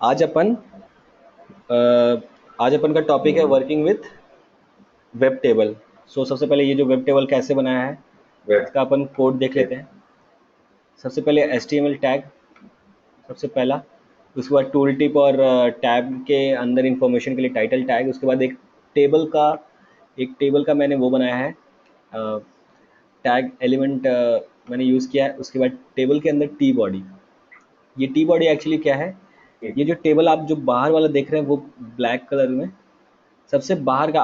आज अपन अ, आज अपन का टॉपिक है वर्किंग विथ वेब टेबल। सो सबसे पहले ये जो वेब टेबल कैसे बनाया है वेब इसका अपन कोड देख ओके। लेते हैं। सबसे पहले HTML टैग सबसे पहला, उसके बाद टूल टिप और टैब के अंदर इंफॉर्मेशन के लिए टाइटल टैग, उसके बाद टेबल का एक टेबल का मैंने वो बनाया है टैग एलिमेंट मैंने यूज़ किया है। उसके बाद टेबल के अंदर टी बॉडी। ये टी बॉडी एक्चुअली क्या है, ये जो टेबल आप जो बाहर वाला देख रहे हैं वो ब्लैक कलर में सबसे बाहर का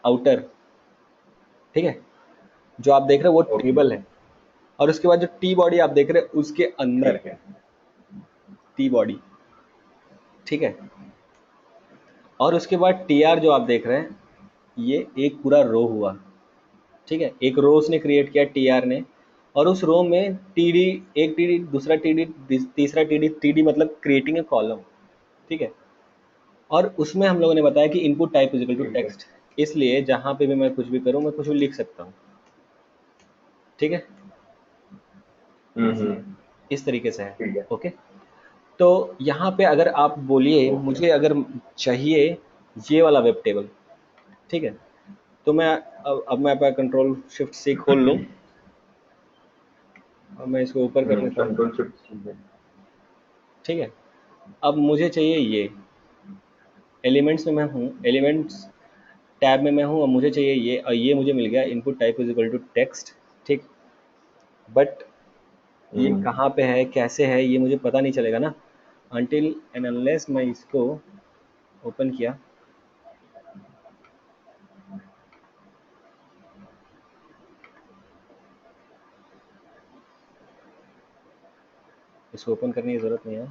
आउटर, ठीक है, जो आप देख रहे हैं वो ओके टेबल है। और उसके बाद जो टी बॉडी आप देख रहे हैं उसके अंदर ठीक है। टी बॉडी, ठीक है। और उसके बाद टी आर जो आप देख रहे हैं ये एक पूरा रो हुआ, ठीक है। एक रो उसने क्रिएट किया टी आर ने, और उस रो में टी डी, एक टी डी, दूसरा टी डी, तीसरा टी डी, टी डी मतलब क्रिएटिंग ए कॉलम, ठीक है। और उसमें हम लोगों ने बताया कि इनपुट टाइप इजिकल टू ठीक है। टेक्स्ट, इसलिए जहाँ पे भी मैं कुछ भी करूँ मैं कुछ भी लिख सकता हूँ, ठीक है। हम्म। इस तरीके से है, ठीक है। ओके। तो यहाँ पे अगर आप बोलिए ओके। मुझे अगर चाहिए ये वाला वेब टेबल, ठीक है, तो मैं अब मैं अपना कंट्रोल शिफ्ट सी खोल लूँ और मैं इसको ऊपर कर लेता हूँ, कंट्रोल शिफ्ट ठीक है। ठीक है। अब मुझे चाहिए ये एलिमेंट्स में मैं हूँ, एलिमेंट्स टैब में मैं हूँ और मुझे चाहिए ये, और ये मुझे मिल गया input type is equal to text, ठीक। बट ये हम्म। कहाँ पे है कैसे है ये मुझे पता नहीं चलेगा ना, अनटिल एंड अनलेस मैं इसको ओपन किया। इसको ओपन करने की ज़रूरत नहीं है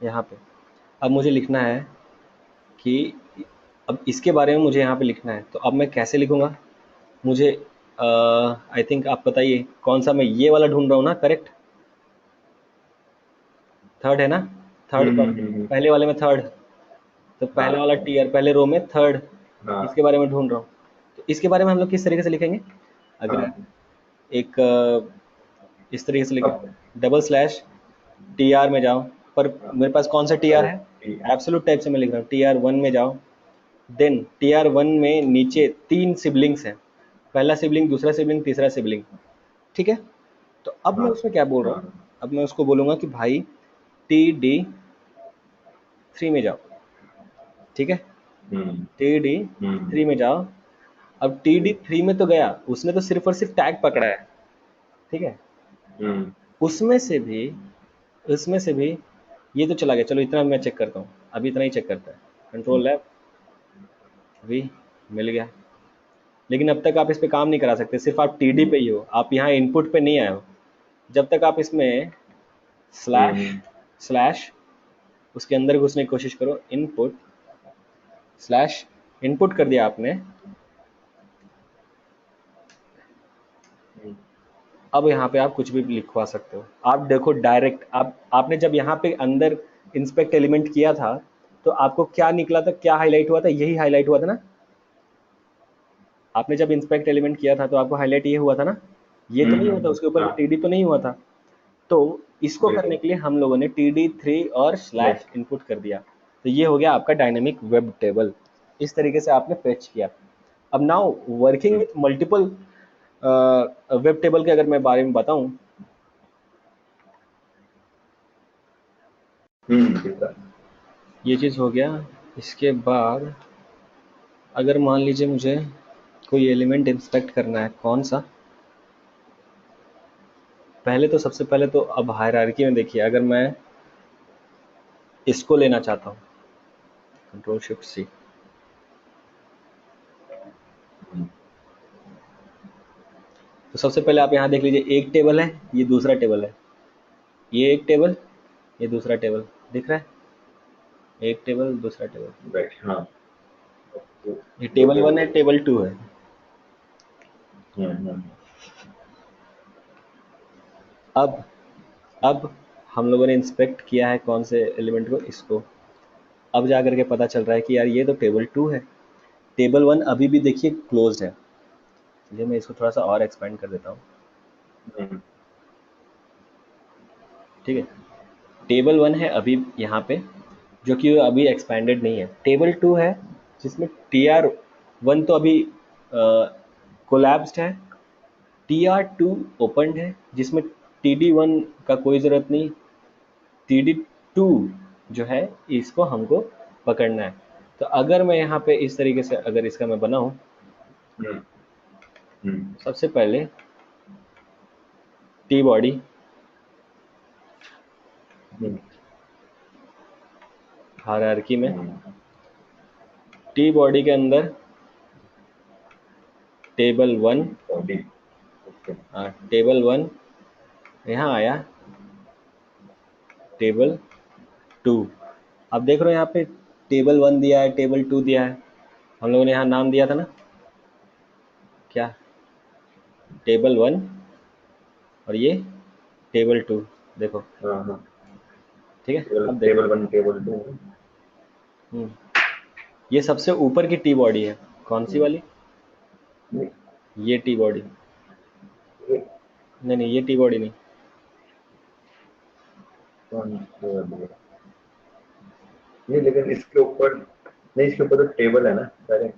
यहाँ पे। अब मुझे लिखना है कि अब इसके बारे में मुझे यहाँ पे लिखना है, तो अब मैं कैसे लिखूँगा। मुझे आई थिंक आप बताइए कौन सा, मैं ये वाला ढूंढ रहा हूँ ना, करेक्ट। थर्ड है ना, थर्ड पर पहले वाले में थर्ड, तो पहले वाला हाँ टीयर पहले रो में थर्ड, इसके हाँ बारे में ढूंढ रहा हूँ। तो इसके बारे में हम लोग किस तरीके से लिखेंगे, अगर हाँ। एक इस तरीके से लिखे, अब डबल स्लैश टी आर में जाओ, पर हाँ, मेरे पास कौन सा टी आर है, ओके। एब्सोल्यूट टाइप से मैं लिख रहा हूँ। टी आर वन में जाओ, देन टी आर वन में नीचे 3 सिबलिंग्स हैं, पहला सिबलिंग, दूसरा सिबलिंग, तीसरा सिबलिंग, ठीक है। तो अब मैं हाँ उसमें क्या बोल रहा हूँ, हाँ। अब मैं उसको बोलूँगा कि भाई टी डी थ्री में जाओ, ठीक है, हम्म टी डी थ्री हम्म में जाओ। अब टी डी थ्री में तो गया, उसने तो सिर्फ और सिर्फ टैग पकड़ा है, ठीक है। हम्म। उसमें से भी उसमें से भी ये तो चला गया, चलो इतना मैं चेक करता हूँ, अभी इतना ही चेक करता है। कंट्रोल लैब अभी मिल गया, लेकिन अब तक आप इस पे काम नहीं करा सकते, सिर्फ आप टीडी पे ही हो, आप यहाँ इनपुट पे नहीं आए हो। जब तक आप इसमें स्लैश हम्म। स्लैश उसके अंदर घुसने की कोशिश करो, इनपुट स्लैश इनपुट कर दिया आपने। हम्म। अब यहाँ पे आप कुछ भी लिखवा सकते हो। आप देखो डायरेक्ट, आप आपने जब यहाँ पे अंदर इंस्पेक्ट एलिमेंट किया था तो आपको क्या निकला था, क्या हाईलाइट हुआ था, यही हाईलाइट हुआ था ना। आपने जब इंस्पेक्ट एलिमेंट किया था तो आपको हाईलाइट ये हुआ था ना, ये तो नहीं हुआ था, उसके ऊपर हाँ टीडी तो नहीं हुआ था। तो इसको करने बिल्कुल। के लिए हम लोगों ने टी डी थ्री और स्लैश नेक्स्ट। इनपुट कर दिया, तो ये हो गया आपका डायनेमिक वेब टेबल। इस तरीके से आपने फेच किया। अब now working with multiple web table के अगर मैं बारे में बताऊं, ठीक है। ये चीज़ हो गया। इसके बाद अगर मान लीजिए मुझे कोई एलिमेंट इंस्पेक्ट करना है, कौन सा, पहले तो सबसे पहले तो अब हायरार्की में देखिए, अगर मैं इसको लेना चाहता हूँ, कंट्रोल शिफ्ट सी, हम्म। तो सबसे पहले आप यहाँ देख लीजिए, एक टेबल है, ये दूसरा टेबल है, ये एक टेबल, ये दूसरा टेबल, दिख रहा है, एक टेबल दूसरा टेबल, राइट हाँ। तो ये दो टेबल वन टेबल है, हो गए। टेबल टू है। हम्म। अब अब हम लोगों ने इंस्पेक्ट किया है कौन से एलिमेंट को, इसको। अब जा करके पता चल रहा है कि यार ये तो टेबल टू है, टेबल वन अभी भी देखिए क्लोज्ड है। चलिए मैं इसको थोड़ा सा और एक्सपेंड कर देता हूँ, हम्म। ठीक है। टेबल 1 है अभी यहाँ पे, जो कि अभी एक्सपेंडेड नहीं है। टेबल 2 है जिसमें TR1 तो अभी कोलैप्स्ड है, TR2 ओपनड है जिसमें TD1 का कोई ज़रूरत नहीं, TD2 जो है इसको हमको पकड़ना है। तो अगर मैं यहाँ पे इस तरीके से अगर इसका मैं बनाऊँ, हम्म हम्म सबसे पहले टी बॉडी, हम्म हायरार्की में हम्म, टी बॉडी के अंदर टेबल 1, body, ओके। टेबल 1 यहाँ आया, टेबल 2। अब देख रहे हो यहाँ पे टेबल 1 दिया है, टेबल 2 दिया है, हम लोगों ने यहाँ नाम दिया था ना, क्या, टेबल 1 और ये टेबल 2, देखो, हाँ हाँ, ठीक है। टेबल अब देखो, टेबल 1 टेबल 2। हम्म, ये सबसे ऊपर की टी बॉडी है, कौन सी वाली, नहीं, ये टी बॉडी, ये नहीं नहीं ये टी बॉडी नहीं, कौन सी वाली है? नहीं, लेकिन इसके ऊपर नहीं, इसके ऊपर तो टेबल है ना सारे।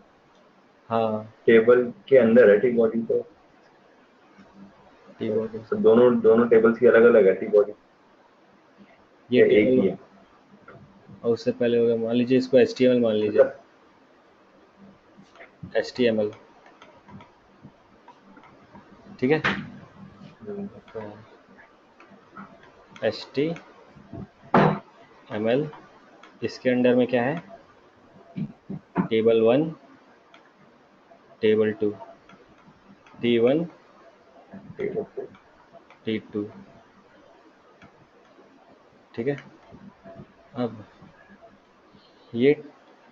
हाँ टेबल के अंदर है टी बॉडी तो। टी बॉडी, तो दोनों दोनों टेबल्स की अलग अलग है टी बॉडी, ये या एक टेबल, ही है? और उससे पहले हो गया, मान लीजिए इसको HTML मान लीजिए, मतलब HTML, ठीक है। हम्म, तो HTML, इसके अंडर में क्या है, टेबल 1, टेबल 2, T1, टेबल पे। T2, ठीक है। अब ये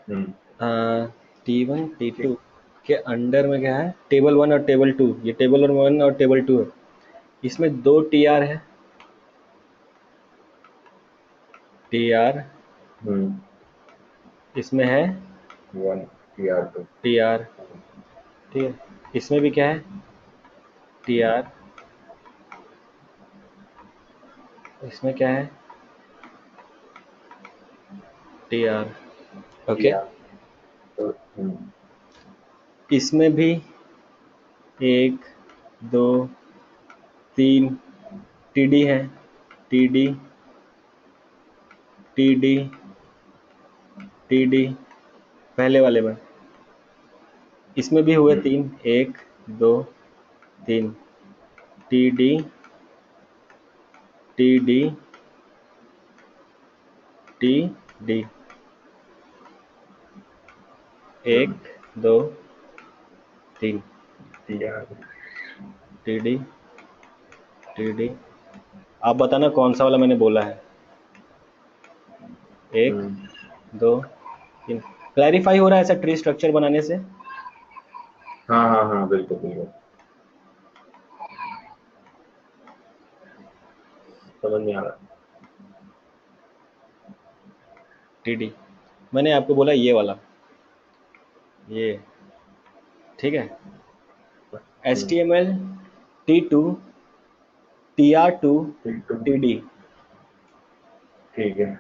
हम्म, T1 T2 ठीक। के अंडर में क्या है, टेबल 1 और टेबल 2, ये टेबल 1 और टेबल 2 है, इसमें दो TR है, TR, हम्म, इसमें है 1 TR 2। TR, ठीक है। इसमें भी क्या है, TR, इसमें क्या है, TR, ओके। TR तो इसमें भी एक, दो, तीन TD है, TD, TD, TD, पहले वाले में इसमें भी हुए हम्म, तीन, एक, दो, तीन, TD, TD, TD, एक, दो, तीन, TR। TD, TD। आप बताना कौन सा वाला मैंने बोला है, एक, हम्म, दो, तीन। क्लैरिफाई हो रहा है ऐसा ट्री स्ट्रक्चर बनाने से, हाँ हाँ हाँ, बिल्कुल बिल्कुल, समझ में आ रहा TD, मैंने आपको बोला ये वाला, ये, ठीक है। है। HTML T2, TR2, ठीक तो, TD, ठीक है।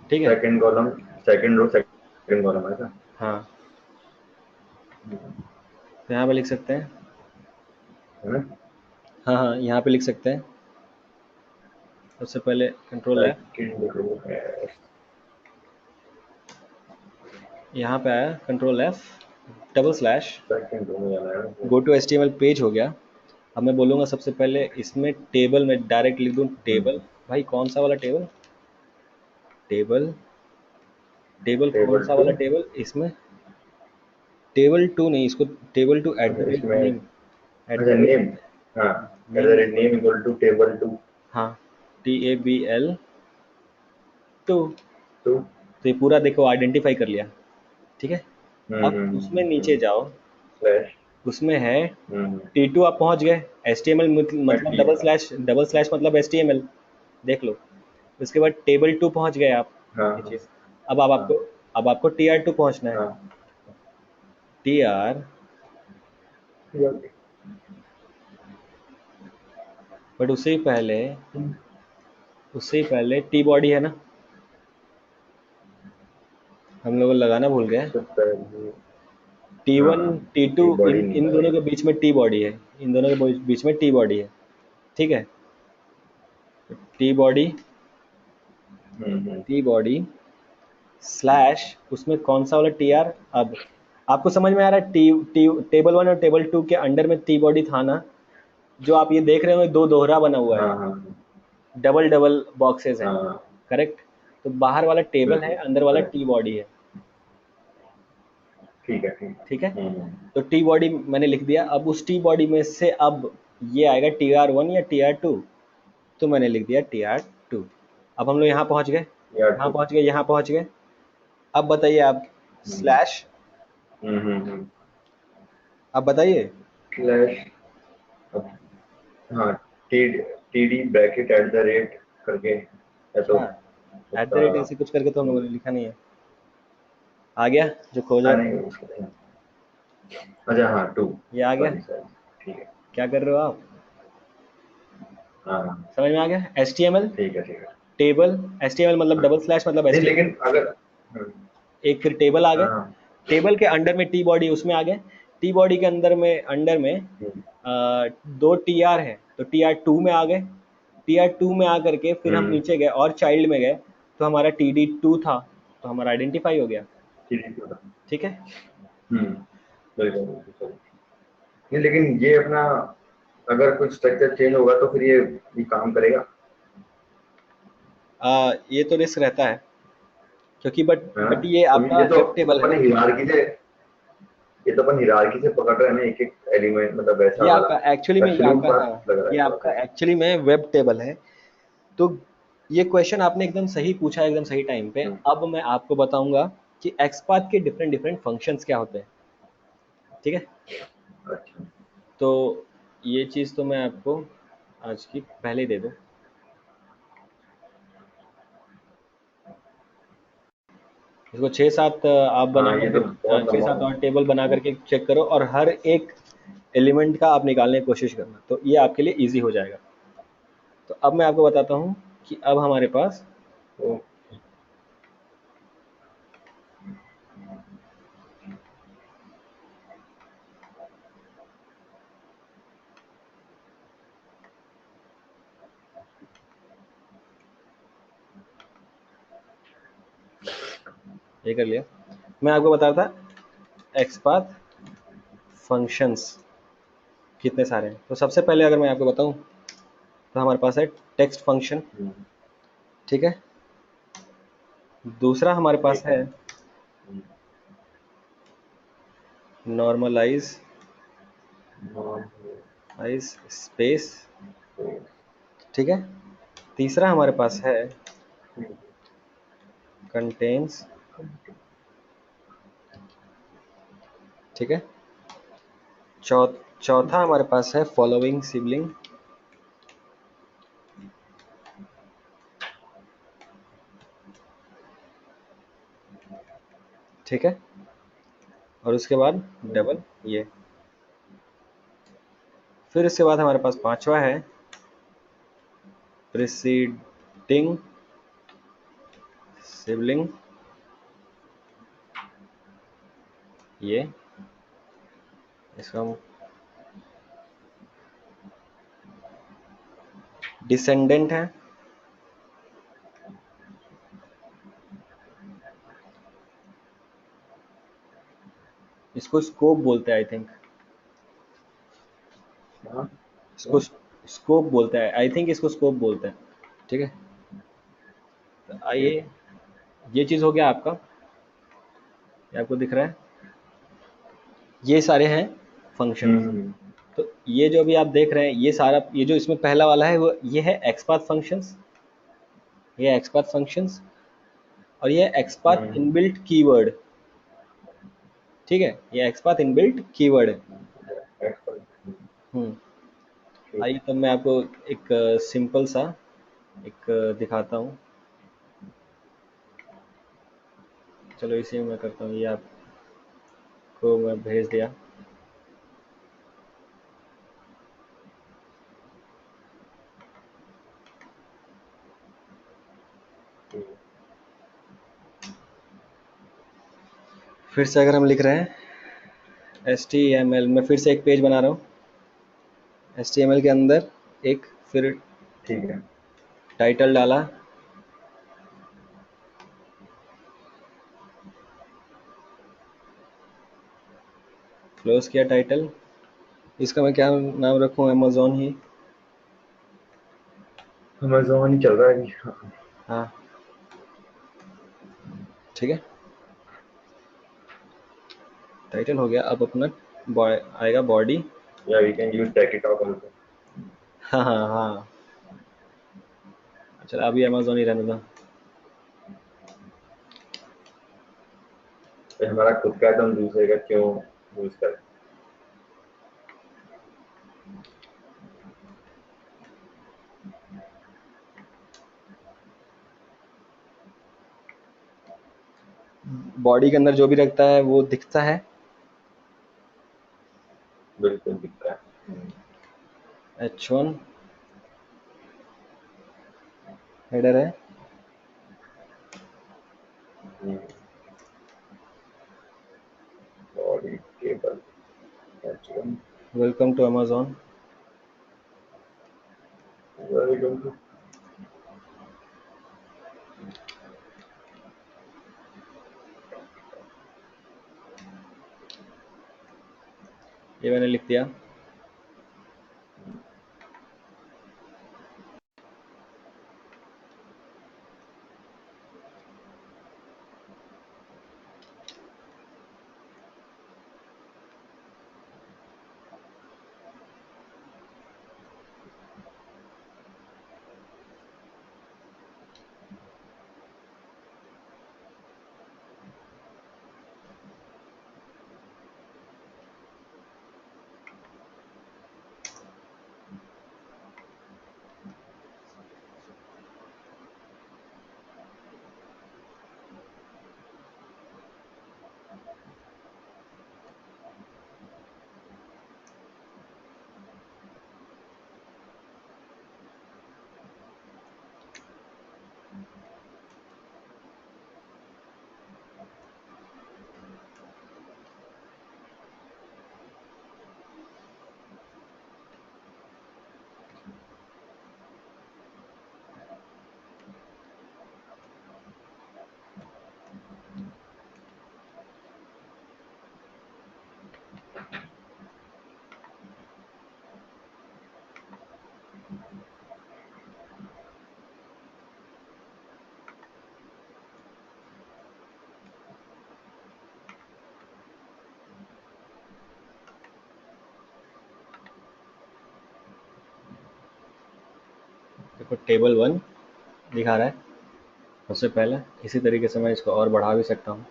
ठीक है। Second column, second row second column है क्या? हाँ, तो यहाँ पे लिख सकते हैं, है ना? हाँ हाँ यहाँ पे लिख सकते हैं, सबसे पहले कंट्रोल F, सेकंड रो है। यहाँ पे आया control F, double slash, second row में जाना है। गो टू HTML पेज हो गया। अब मैं बोलूँगा सबसे पहले इसमें टेबल में डायरेक्ट लिख दूँ, टेबल, भाई कौन सा वाला टेबल, टेबल, टेबल कौन टेबल सा टू। वाला टेबल, इसमें टेबल 2 नहीं, इसको टेबल 2 एट द अच्छा, रेट इसमें नेम, एट अच्छा द रेट नेम। हाँ, at the name, rate name equal to table two. हाँ, TABL 2, टू। तो ये पूरा देखो आइडेंटिफाई कर लिया, ठीक है। अब उसमें नीचे हम्म, जाओ, स्लैश। उसमें है हम्म, T2, आप पहुंच गए, HTML मतलब मल्टी है। डबल स्लैश मतलब HTML, देख लो। उसके बाद टेबल 2 पहुंच गए आप हाँ हाँ नीचे, अब आप हाँ आपको, अब आपको TR2 पहुंचना है, हाँ। TR, ठीक बट उससे ही पहले उससे ही पहले टी बॉडी है ना, हम लोग लगाना भूल गए। उससे पहले टी हाँ वन हाँ टी टू, टी बॉडी इन नहीं इन दोनों लगाई। के बीच में टी बॉडी है, इन दोनों के बीच में टी बॉडी है। ठीक है, टी बॉडी, हम्म। टी बॉडी स्लैश उसमें कौन सा वाला टी आर। अब आपको समझ में आ रहा है, टी टी टेबल वन और टेबल टू के अंडर में टी बॉडी था ना, जो आप ये देख रहे हो दो दोहरा बना हुआ हाँ है, हाँ डबल डबल बॉक्सेस हैं। हाँ हाँ, करेक्ट। तो बाहर वाला टेबल है, बिल्कुल अंदर वाला करेक्ट। टी बॉडी है। ठीक है ठीक ठीक है, है। तो टी बॉडी मैंने लिख दिया। अब उस टी बॉडी में से अब ये आएगा टी आर वन या टी आर टू, तो मैंने लिख दिया टी आर टू। अब हम लोग यहाँ पहुँच गए, या यहाँ टू। पहुँच गए, यहाँ पहुँच गए। अब बताइए आप, स्लैश, हम्म। अब बताइए। स्लैश, हाँ, T T D bracket eight the rate करके है तो अच्छा, एट द उसका। रेट ऐसे कुछ करके तो हम लोगों ने लिखा नहीं है। आ गया जो खोज हाँ रहे थे। नहीं उसका नहीं। अच्छा हाँ टू। ये आ गया। Sorry sorry. ठीक है। क्या कर रहे हो आप, हाँ हाँ, समझ में आ गया। एच टी एम एल ठीक है। Table, H T M L मतलब हाँ डबल स्लैश मतलब एच नहीं टी एम एल। लेकिन अगर एक फिर टेबल आ गए, हाँ टेबल के अंडर में टी बॉडी उसमें आ गए, टी बॉडी के अंडर में दो टी आर है, तो टी आर टू में आ गए। टी आर टू में आ करके फिर हम हम्म, नीचे गए और चाइल्ड में गए, तो हमारा टी डी टू था, तो हमारा आइडेंटिफाई हो गया। ठीक है। ठीक है। हम्म, बिल्कुल बिल्कुल सही। नहीं लेकिन ये अपना अगर कुछ स्ट्रक्चर चेंज होगा तो फिर ये काम करेगा ये तो रिस्क रहता है, क्योंकि है ना? बट ये क्योंकि आपका ये तो वेब टेबल है अपन ना। हिरारकी से, ये तो अपन हिरारकी से पकड़ रहे हैं ना एक एक एलिमेंट, मतलब वैसा ये वाला आपका एक्चुअली में, ये एब्सोल्यूट आपका, हाँ, बात लग रहा ये है थोड़ा आपका सा। एक्चुअली में वेब टेबल है। तो ये क्वेश्चन आपने एकदम सही पूछा, एकदम सही टाइम पे। हम्म, अब मैं आपको बताऊंगा कि एक्सपाथ के डिफरेंट डिफरेंट फंक्शंस क्या होते हैं। ठीक है, अच्छा। तो ये चीज़ तो मैं आपको आज की पहले ही दे दूँ। इसको छः सात आप हाँ बनाओ, ये तो फिर बहुत छः लंबा सात और टेबल बना करके चेक करो, और हर एक एलिमेंट का आप निकालने की कोशिश करना, तो ये आपके लिए इजी हो जाएगा। तो अब मैं आपको बताता हूँ कि अब हमारे पास, तो ये कर लिया। मैं आपको बता रहा था एक्सपाथ फंक्शंस कितने सारे हैं। तो सबसे पहले अगर मैं आपको बताऊं, तो हमारे पास है टेक्स्ट फंक्शन। ठीक है, दूसरा हमारे पास ठीक है। है नॉर्मलाइज आइज स्पेस। ठीक है, तीसरा हमारे पास है कंटेन्स। ठीक है, चौथा हमारे पास है फॉलोइंग सिबलिंग। ठीक है, और उसके बाद डबल ये। फिर इसके बाद हमारे पास पांचवा है प्रिसीडिंग सिबलिंग, ये इसका हम डिसेंडेंट है। इसको स्कोप बोलते हैं आई थिंक, हाँ इसको स्कोप बोलते हैं आई थिंक, इसको स्कोप बोलते हैं। ठीक है, तो ये आइए, ये चीज़ हो गया आपका, ये आपको दिख रहा है, ये सारे हैं फंक्शंस। हम्म तो ये जो अभी आप देख रहे हैं, ये सारा, ये जो इसमें पहला वाला है वो ये है एक्सपाथ फंक्शंस, ये एक्सपाथ फंक्शंस, और ये एक्सपाथ हम्म, इनबिल्ट कीवर्ड। ठीक है, ये एक्सपाथ इनबिल्ट कीवर्ड है। हम्म, ठीक आइए तब मैं आपको एक सिंपल सा एक दिखाता हूँ। चलो इसी में मैं करता हूँ, ये आपको मैं भेज दिया। फिर से अगर हम लिख रहे हैं HTML, मैं फिर से एक पेज बना रहा हूँ HTML के अंदर एक, फिर ठीक है। टाइटल डाला, क्लोज किया टाइटल। इसका मैं क्या नाम रखूँ, अमेज़न ही? अमेज़न ही चल रहा है अभी। हाँ ठीक है, टाइटल हो गया। अब अपना आएगा बॉडी। या we can use tag also. हाँ हाँ हाँ, चल अभी अमेज़न ही रहने दो। तो हमारा खुद का है तो हम दूसरे का क्यों यूज करें। बॉडी के अंदर जो भी रखता है वो दिखता है। बिल्कुल दिखता है। H1 हेडर है। Body table H1 welcome to Amazon. Welcome to. ये मैंने लिख दिया। देखो टेबल 1 दिखा रहा है सबसे पहले। इसी तरीके से मैं इसको और बढ़ा भी सकता हूँ।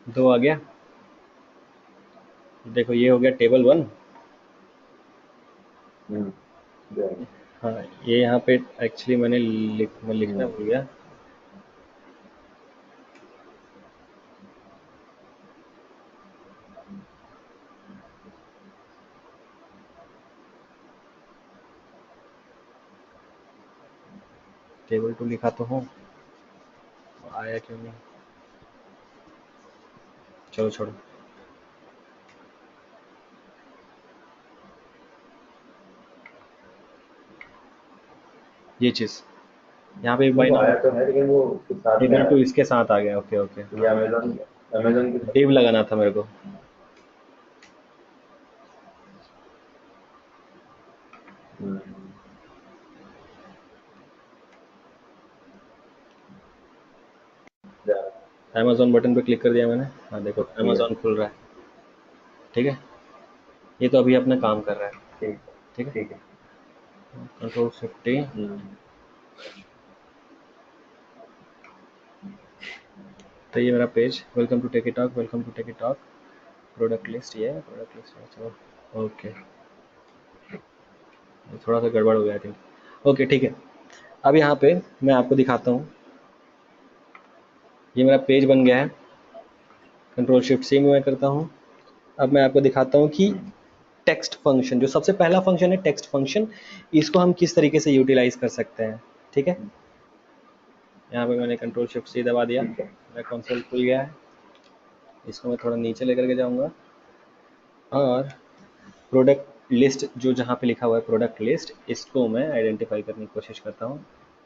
दो आ गया। देखो ये हो गया टेबल 1। हाँ, ये यहाँ पे एक्चुअली मैंने लिखना भूल गया। टेबल 2 लिखा तो हूँ, आया क्यों नहीं? चलो छोड़ो। ये चीज़ यहाँ पे बाय वो नाउ आया तो है लेकिन वो उसके साथ में टेबल आ रहा 2 है। इसके साथ आ गया। ओके ओके, ये हाँ। अमेजन अमेजन के डिव लगाना था मेरे को। साथ। अमेजोन बटन पे क्लिक कर दिया मैंने, हाँ देखो अमेजोन खुल रहा है, ठीक है। ये तो अभी अपना काम कर रहा है, ठीक ठीक है। ठीक है। कंट्रोल 50, हम्म, तो ये मेरा page, welcome to Techie Talk, welcome to Techie Talk, product list, ये प्रोडक्ट लिस्ट है, चलो ओके। थोड़ा सा गड़बड़ हो गया आई थिंक, ओके ठीक है। अब यहाँ पे मैं आपको दिखाता हूँ, ये मेरा पेज बन गया है, कंट्रोल शिफ्ट सी में मैं करता हूँ। अब मैं आपको दिखाता हूँ कि हम्म, टेक्स्ट फंक्शन, जो सबसे पहला फंक्शन है टेक्स्ट फंक्शन, इसको हम किस तरीके से यूटिलाइज कर सकते हैं, ठीक है। यहाँ पे मैंने कंट्रोल शिफ्ट सी दबा दिया, ठीक है। मेरा कंसोल खुल गया है। इसको मैं थोड़ा नीचे लेकर के जाऊँगा, और प्रोडक्ट लिस्ट जो जहाँ पे लिखा हुआ है प्रोडक्ट लिस्ट, इसको मैं आइडेंटिफाई करने की कोशिश करता हूँ।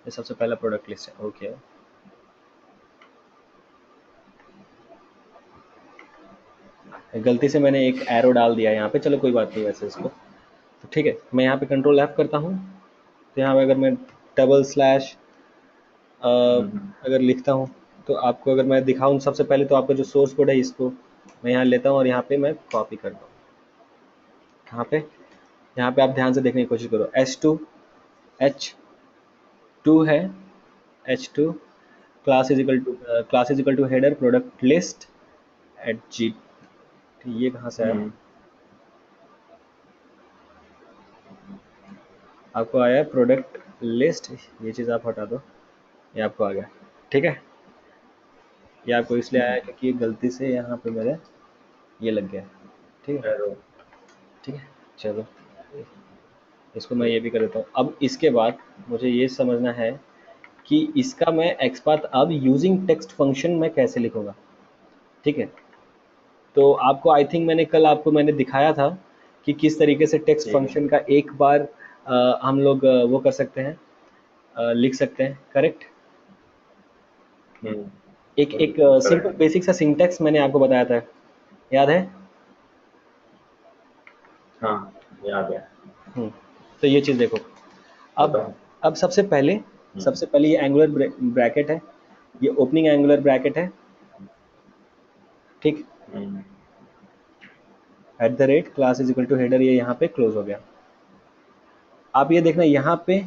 ये सबसे पहला प्रोडक्ट लिस्ट है, ओके। गलती से मैंने एक एरो डाल दिया यहाँ पे, चलो कोई बात नहीं वैसे इसको, तो ठीक है। मैं यहाँ पे कंट्रोल F करता हूँ, तो यहाँ पे अगर मैं डबल स्लैश हम्म, अगर लिखता हूँ, तो आपको अगर मैं दिखाऊँ, सबसे पहले तो आपका जो सोर्स कोड है इसको मैं यहाँ लेता हूँ और यहाँ पे मैं कॉपी करता हूँ। कहाँ पे, यहाँ पे आप ध्यान से देखने की कोशिश करो, H2 है, H2 class is equal to header product list at जी, ये कहाँ से आया, हम्म, आपको आया प्रोडक्ट लिस्ट, ये चीज़ आप हटा दो, ये आपको आ गया, ठीक है। ये आपको इसलिए आया हम्म, क्योंकि गलती से यहाँ पे मेरे ये लग गया, ठीक है। एरो, ठीक है, चलो इसको मैं ठीक ये भी कर देता हूँ। अब इसके बाद मुझे ये समझना है कि इसका मैं एक्सपाथ अब यूजिंग टेक्स्ट फंक्शन मैं कैसे लिखूँगा, ठीक है। तो आपको आई थिंक मैंने कल आपको मैंने दिखाया था कि किस तरीके से टेक्स्ट ठीक है। फंक्शन का एक बार हम लोग वो कर सकते हैं, लिख सकते हैं, करेक्ट। हम्म, एक एक सिंपल करेक्ट। बेसिक सा सिंटेक्स मैंने आपको बताया था, याद है। हाँ, याद है। तो ये चीज़ देखो, अब बताओ। अब हम्म, सबसे पहले ये एंगुलर ब्रैकेट है, ये ओपनिंग एंगुलर ब्रैकेट है, ठीक। Hmm, at the rate class is equal to header, ये यहाँ पे क्लोज हो गया। आप ये देखना यहाँ पे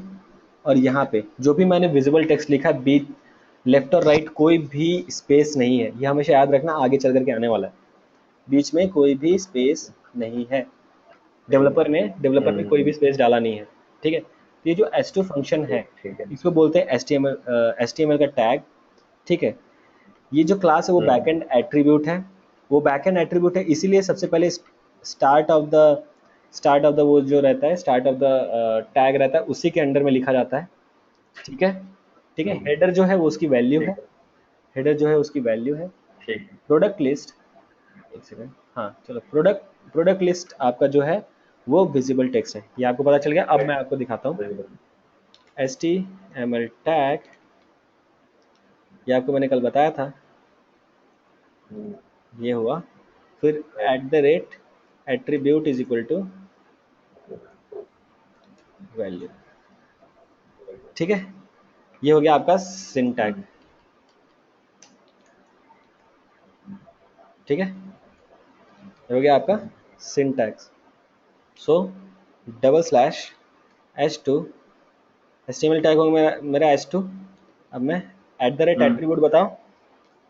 और यहाँ पे जो भी मैंने विजिबल टेक्स्ट लिखा है, बीच लेफ्ट और राइट कोई भी स्पेस नहीं है, ये हमेशा याद रखना, आगे चल करके आने वाला है। बीच में कोई भी स्पेस नहीं है, नहीं है। डेवलपर ने कोई भी स्पेस डाला नहीं है, ठीक है। तो ये जो S2 फंक्शन है, ठीक ठीक है। इसको बोलते हैं HTML का टैग, ठीक है। ये जो क्लास है वो हम्म, बैकएंड एट्रीब्यूट है, वो बैकएंड एट्रीब्यूट है, इसीलिए सबसे पहले स्टार्ट ऑफ द वो जो रहता है, स्टार्ट ऑफ द टैग रहता है, उसी के अंडर में लिखा जाता है, ठीक है। ठीक है, हम्म, हेडर जो है वो उसकी वैल्यू है, ठीक है। हेडर जो है उसकी वैल्यू है। ठीक है। प्रोडक्ट लिस्ट, एक सेकेंड, हाँ चलो, प्रोडक्ट लिस्ट आपका जो है वो विजिबल टेक्स्ट है, ये आपको पता चल गया। अब मैं आपको दिखाता हूँ बिल्कुल। HTML टैग, ये आपको मैंने कल बताया था, हम्म, ये हुआ, फिर at the rate attribute is equal to value, ठीक है। ये हो गया आपका सिंटैग, हम्म, ठीक है, ये हो गया आपका syntax. So double slash H2, HTML tag होगा मेरा H2। अब मैं at the rate hmm, attribute बताओ,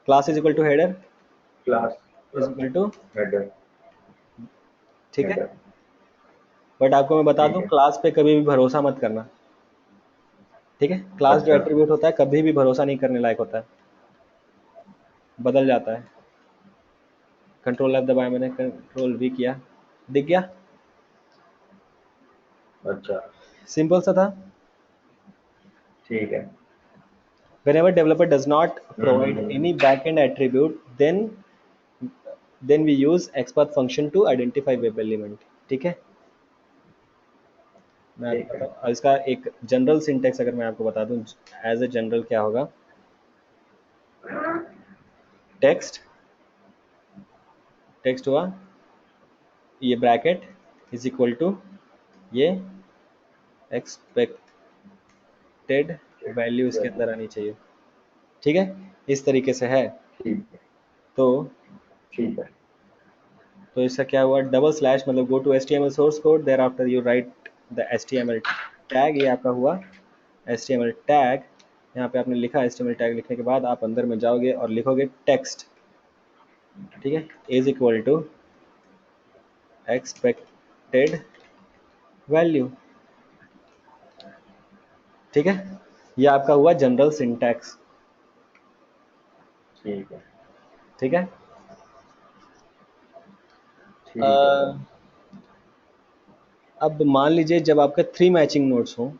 class is equal to header class, is equal to, header, ठीक है। हेडर, बट आपको मैं बता ठीक दूं, है। क्लास पे कभी भी भरोसा मत करना, ठीक है। क्लास जो अच्छा। एट्रीब्यूट होता है कभी भी भरोसा नहीं करने लायक होता है, बदल जाता है। कंट्रोल F दबाया मैंने, कंट्रोल V किया, दिख गया, अच्छा। सिंपल सा था। ठीक है। Whenever developer does not provide hmm, any backend attribute, then we use XPath function to identify web element, ठीक है। मैं आपको ठीक है। बताऊँ, और इसका एक जनरल सिंटेक्स अगर मैं आपको बता दूं, एज ए जनरल क्या होगा, टेक्स्ट, टेक्स्ट हुआ, ये ब्रैकेट इज इक्वल टू, ये एक्सपेक्टेड वैल्यू इसके अंदर आनी चाहिए, ठीक है। इस तरीके से है। ठीक है। तो ठीक है। तो इसका क्या हुआ, डबल स्लैश मतलब go to HTML source code, there after you write the HTML tag, ये आपका हुआ HTML टैग। यहाँ पे आपने लिखा HTML टैग, लिखने के बाद आप अंदर में जाओगे और लिखोगे टेक्स्ट, ठीक है, is equal to expected value, ठीक है। ये आपका हुआ जनरल सिंटैक्स, ठीक है। ठीक है। ठीक है सर। अब मान लीजिए जब आपका 3 मैचिंग नोट्स हो,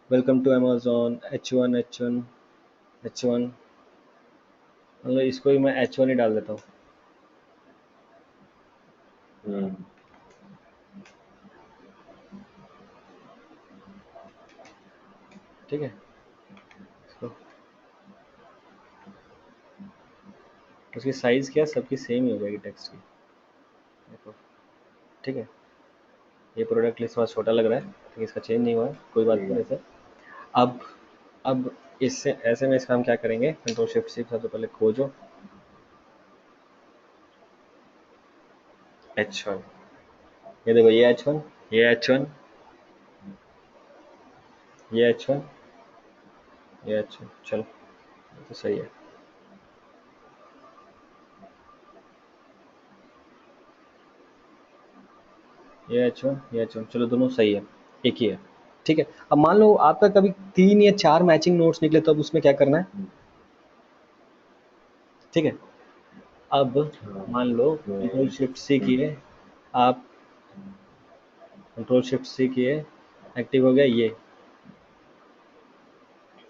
वेलकम टू अमेजोन H1, मतलब इसको ही मैं H1 ही डाल देता हूँ, हम्म। ठीक है। इसको उसकी साइज़ क्या सबकी सेम ही हो जाएगी टेक्स्ट की, देखो, ठीक है। ये प्रोडक्ट लिस्ट थोड़ा छोटा लग रहा है लेकिन इसका चेंज नहीं हुआ है, कोई बात ठीक नहीं है। वैसे। अब अब इससे ऐसे में इसका हम क्या करेंगे, कंट्रोल शिफ्ट सी, सबसे पहले खोजो H1, ये देखो ये H1, ये H1, ये H1, ये H1, चलो ये तो सही है। ये H1, ये H1, चलो दोनों सही है, एक ही है, ठीक है। अब मान लो आपका कभी 3 या 4 मैचिंग नोट्स निकले, तो अब उसमें क्या करना है, ठीक है। अब हाँ, मान लो कंट्रोल उसमें शिफ्ट सी किए आप, कंट्रोल शिफ्ट सी किए, एक्टिव हो गया ये।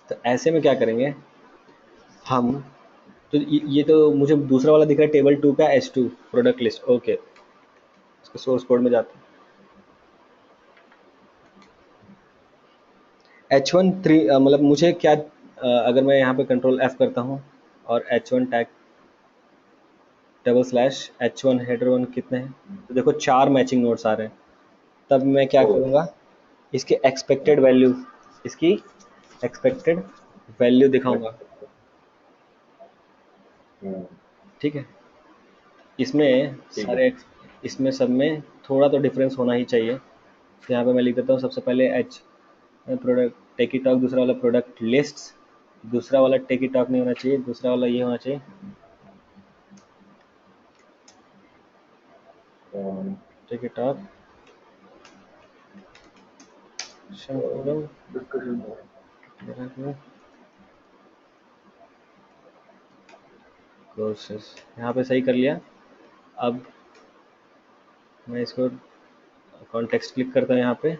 तो ऐसे में क्या करेंगे हम, तो ये तो मुझे दूसरा वाला दिख रहा है टेबल 2 का H2 प्रोडक्ट लिस्ट, ओके, इसके सोर्स कोड में जाते हैं। H1 3 मतलब मुझे क्या, अगर मैं यहाँ पे कंट्रोल F करता हूँ और H1 tag double slash H1 header 1 कितने हैं, तो देखो 4 मैचिंग नोट्स आ रहे हैं। तब मैं क्या ओ, करूँगा, इसकी एक्सपेक्टेड वैल्यू, इसकी एक्सपेक्टेड वैल्यू दिखाऊंगा, हम्म, ठीक है। इसमें ठीक है। सारे, इसमें सब में थोड़ा तो डिफरेंस होना ही चाहिए। तो यहाँ पे मैं लिख देता हूँ सबसे पहले एच प्रोडक्ट टेकी टॉक, दूसरा वाला प्रोडक्ट लिस्ट, दूसरा वाला टेकी टॉक नहीं होना चाहिए, दूसरा वाला ये होना चाहिए um, टेकी टॉक शंकुरम डिस्कशन कोर्सेस, यहाँ पे सही कर लिया। अब मैं इसको कॉन्टेक्स्ट क्लिक करता हूँ, यहाँ पे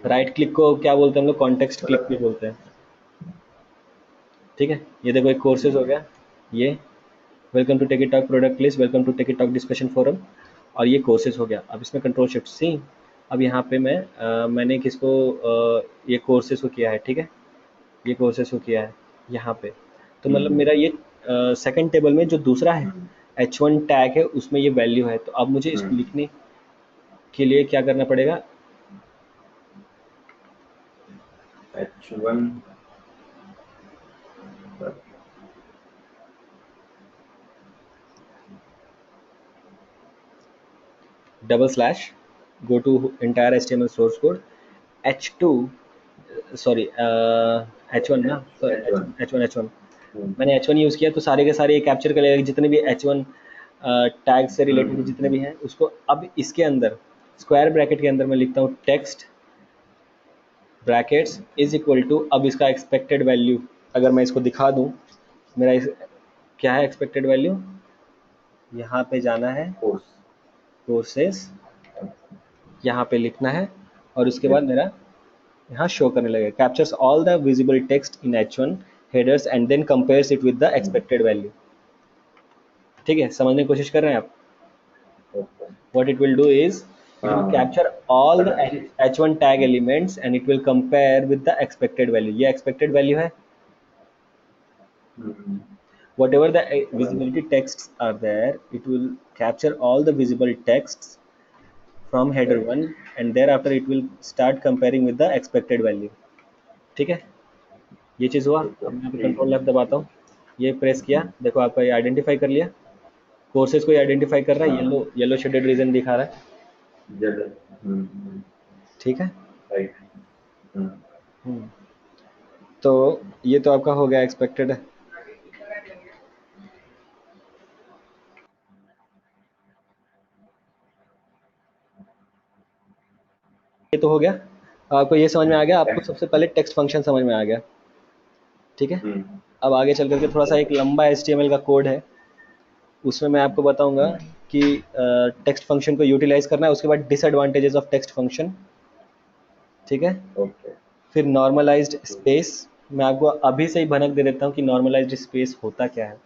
राइट क्लिक को क्या बोलते हैं हम लोग, कॉन्टेक्स्ट क्लिक भी बोलते हैं, ठीक है। ये देखो एक कोर्सेज हो गया, ये welcome to Techie Talk product list, welcome to Techie Talk discussion forum, और ये कोर्सेज हो गया। अब इसमें कंट्रोल शिफ्ट सी, अब यहाँ पे मैंने किसको ये कोर्सेज को किया है, ठीक है, ये कोर्सेज को किया है यहाँ पे। तो मतलब मेरा ये सेकंड टेबल में जो दूसरा है H1 टैग है उसमें ये वैल्यू है। तो अब मुझे इसको लिखने के लिए क्या करना पड़ेगा, H1 double slash go to entire HTML source code H2, sorry H1 ना, सॉरी H1 H1 मैंने H1 यूज़ किया, तो सारे के सारे ये कैप्चर कर लेगा, जितने भी H1 टैग से रिलेटेड जितने भी हैं उसको। अब इसके अंदर स्क्वायर ब्रैकेट के अंदर मैं लिखता हूँ text brackets is equal to, अब इसका एक्सपेक्टेड वैल्यू अगर मैं इसको दिखा दूँ, मेरा क्या है एक्सपेक्टेड वैल्यू, यहाँ पे जाना है कोर्स कोर्सेस, यहाँ पे लिखना है, और उसके बाद मेरा यहाँ शो करने लगेगा captures all the visible text in H1 headers and then compares it with the expected value, ठीक है। समझने की कोशिश कर रहे हैं आप, what it will do is it will capture all the H1 tag elements and it will compare with the expected value, ये expected value है, whatever the visibility texts are there, it will capture all the visible texts from header 1 and thereafter it will start comparing with the expected value, ठीक है। ये चीज़ हुआ। अब मैं यहाँ पे ठीक कंट्रोल है। F दबाता हूँ, ये प्रेस किया, देखो आपका ये आइडेंटिफाई कर लिया, कोर्सेज को आइडेंटिफाई कर रहा है, हाँ। येलो येलो शेडेड रीजन दिखा रहा है। जगह। ठीक है। राइट। हम्म। हम्म, तो ये तो आपका हो गया एक्सपेक्टेड है। ये तो हो गया, आपको ये समझ में आ गया, आपको सबसे पहले टेक्स्ट फंक्शन समझ में आ गया। ठीक है। हम्म। अब आगे चल करके थोड़ा सा एक लंबा HTML का कोड है, उसमें मैं आपको बताऊंगा हम्म। कि टेक्स्ट फंक्शन को यूटिलाइज करना है, उसके बाद डिसएडवांटेजेस ऑफ टेक्स्ट फंक्शन। ठीक है। ओके। फिर नॉर्मलाइज्ड स्पेस, मैं आपको अभी से ही भनक दे देता हूँ कि नॉर्मलाइज्ड स्पेस होता क्या है।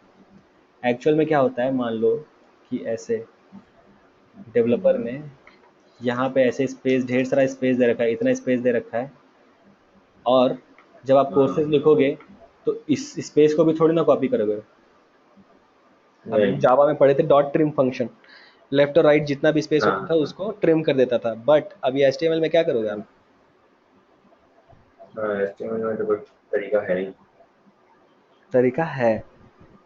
एक्चुअल में क्या होता है, मान लो कि ऐसे डेवलपर हम्म। ने यहाँ पे ऐसे स्पेस, ढेर सारा स्पेस दे रखा है, इतना स्पेस दे रखा है, और जब आप कोर्सेज हाँ। लिखोगे तो इस स्पेस को भी थोड़ी ना कॉपी करोगे। अभी हम नहीं। जावा में पढ़े थे डॉट ट्रिम फंक्शन, लेफ्ट और राइट जितना भी स्पेस होता था हाँ। उसको ट्रिम कर देता था, बट अभी HTML में क्या करोगे आप? हाँ, एस्टिमेट में तो कोई तरीका है नहीं। तरीका है,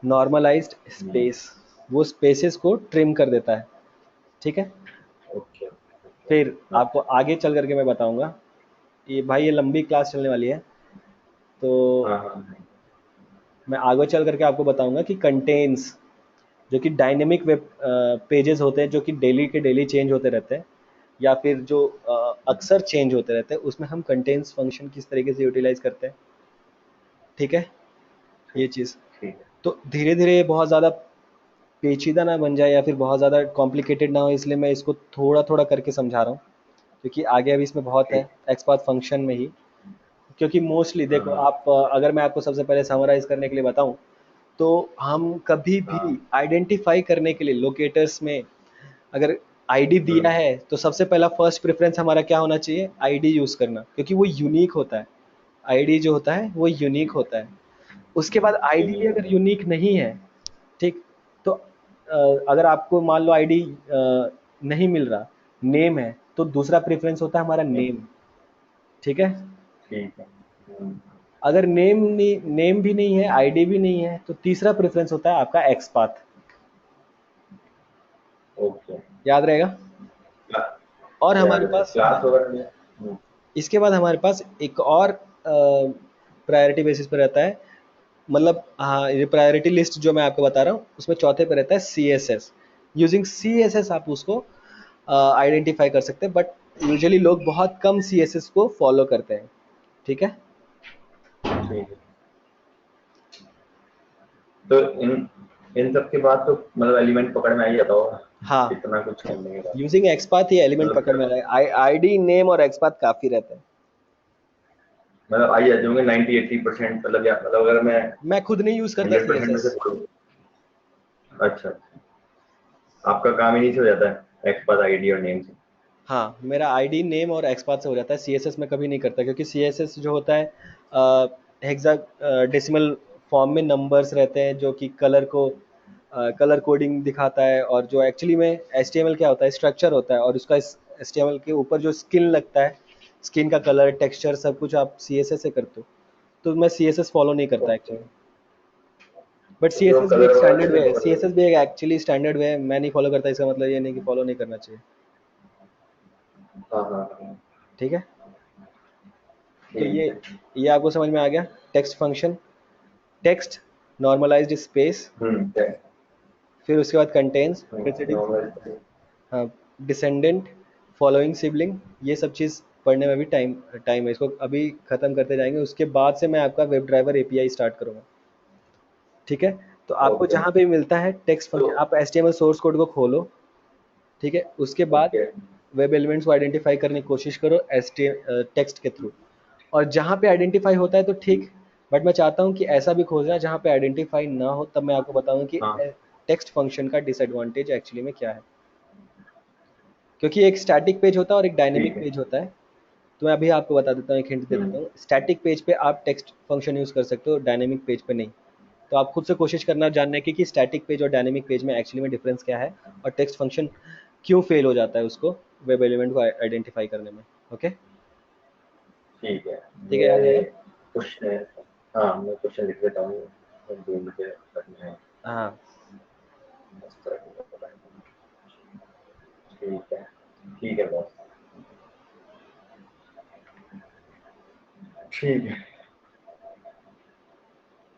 नॉर्मलाइज्ड हम्म। स्पेस, वो स्पेसेस को ट्रिम कर देता है। ठीक है। ओके। ओके। फिर हाँ। आपको आगे चल करके मैं बताऊंगा, ये भाई ये लंबी क्लास चलने वाली है, तो हाँ। हाँ। मैं आगे चल करके आपको बताऊंगा कि कंटेन्स, जो कि डायनेमिक वेब पेजेस होते हैं, जो कि डेली के डेली चेंज होते रहते हैं, या फिर जो अक्सर चेंज होते रहते हैं, उसमें हम कंटेन्स फंक्शन किस तरीके से यूटिलाइज करते हैं। ठीक है। ये ठीक। चीज़, ठीक है। तो धीरे धीरे बहुत ज़्यादा पेचीदा ना बन जाए या फिर बहुत ज़्यादा कॉम्प्लिकेटेड ना हो, इसलिए मैं इसको थोड़ा थोड़ा करके समझा रहा हूँ, क्योंकि आगे अभी इसमें बहुत है ठीक। एक्सपाथ फंक्शन में ही। क्योंकि मोस्टली हाँ। देखो हाँ। आप, अगर मैं आपको सबसे पहले समराइज करने के लिए बताऊं, तो हम कभी भी हाँ। आइडेंटिफाई करने के लिए लोकेटर्स में अगर आईडी दिया हम्म। है तो सबसे पहला फर्स्ट प्रेफरेंस हमारा क्या होना चाहिए, आईडी यूज़ करना, क्योंकि वो यूनिक होता है। आईडी जो होता है वो यूनिक होता है। उसके बाद आईडी यूनिक अगर होता है। यूनिक नहीं है, ठीक, तो अगर आपको मान लो आईडी नहीं मिल रहा, नेम है, तो दूसरा प्रेफरेंस होता है हमारा हम्म। नेम। ठीक है। ठीक है। अगर नेम नहीं, नेम भी नहीं है, आईडी भी नहीं है, तो तीसरा प्रेफरेंस होता है आपका एक्सपाथ। ओके। याद रहेगा। और याद हमारे है पास क्लास वगैरह में। इसके बाद हमारे पास एक और प्रायोरिटी बेसिस पे रहता है, मतलब हाँ, ये प्रायोरिटी लिस्ट जो मैं आपको बता रहा हूँ उसमें चौथे पे रहता है CSS। यूजिंग CSS आप उसको आइडेंटिफाई कर सकते हैं, बट यूजुअली लोग बहुत कम CSS को फॉलो करते हैं। ठीक है। ठीक है। तो इन इन सब के बाद तो मतलब एलिमेंट पकड़ में आ ही जाता होगा, हाँ, इतना कुछ करने के बाद। यूजिंग एक्सपाथ ये एलिमेंट मतलब पकड़ में आएगा, आईडी नेम और एक्सपाथ काफी रहते हैं। मतलब आ ही जाते होंगे 90-80%, मतलब या मतलब अगर मैं मैं खुद नहीं यूज करता 100% में से CSS। बोलूँ। अच्छा। आपका काम ही नहीं से हो जाता है एक्सपाथ आईडी और नेम से। हाँ, मेरा आईडी नेम और एक्सपाथ से हो जाता है, CSS में कभी नहीं करता, क्योंकि CSS जो होता है हेक्सा डेसिमल फॉर्म में नंबर्स रहते हैं, जो कि कलर को कलर कोडिंग दिखाता है, और जो एक्चुअली में HTML क्या होता है, स्ट्रक्चर होता है, और उसका HTML के ऊपर जो स्किन लगता है, स्किन का कलर टेक्सचर सब कुछ आप CSS से करते हो। तो मैं CSS फॉलो नहीं करता ओके। एक्चुअली। बट तो फिर वो CSS भी कलर एक वगैरह स्टैंडर्ड वे कैसे है, पकड़ CSS लोगे? भी एक एक्चुअली स्टैंडर्ड वे है, मैं नहीं फॉलो करता, इसका मतलब ये नहीं कि फॉलो नहीं करना चाहिए। हाँ। हाँ। हाँ। ठीक है। तो ठीक है। ये आपको समझ में आ गया, text function, text, normalized space, ठीक। फिर उसके बाद कंटेन्स, प्रीसीडिंग, नॉर्मल। हाँ, डिसेंडेंट, फॉलोइंग सिबलिंग, ये सब चीज़ पढ़ने में भी टाइम टाइम है, इसको अभी ख़त्म करते जाएंगे, उसके बाद से मैं आपका वेब ड्राइवर API स्टार्ट करूँगा। ठीक है। तो आपको ओके। जहाँ पे मिलता है टेक्स्ट तो फंक्शन, आप HTML सोर्स कोड को खोलो। ठीक है। उसके बाद ओके। वेब एलिमेंट्स को आइडेंटिफाई करने की कोशिश करो टेक्स्ट के थ्रू, और जहाँ पे आइडेंटिफाई होता है तो ठीक, बट मैं चाहता हूँ कि ऐसा भी खोजना जहाँ पे आइडेंटिफाई ना हो, तब मैं आपको बताऊंगा कि हाँ। टेक्स्ट फंक्शन का डिसएडवांटेज एक्चुअली में क्या है। क्योंकि एक स्टैटिक पेज होता है और एक डायनेमिक ठीक है। पेज होता है। तो मैं अभी आपको बता देता हूँ, एक हिंट दे देता हूँ, स्टैटिक पेज पे आप टेक्स्ट फंक्शन यूज़ कर सकते हो, डायनेमिक पेज पे नहीं। तो आप खुद से कोशिश करना जानने की कि स्टैटिक पेज और डायनेमिक पेज में एक्चुअली में डिफरेंस क्या है, और टेक्स्ट फंक्शन क्यों फेल हो जाता है उसको वेब एलिमेंट को आइडेंटिफाई करने में। ओके। ठीक है। ठीक है, याद मेरा ये रहेगा। क्वेश्चन है। हाँ, मैं क्वेश्चन लिख लेता हूँ। ढूंढ के करना है। हाँ। इस तरह की होता है। ठीक है बॉस, ठीक है।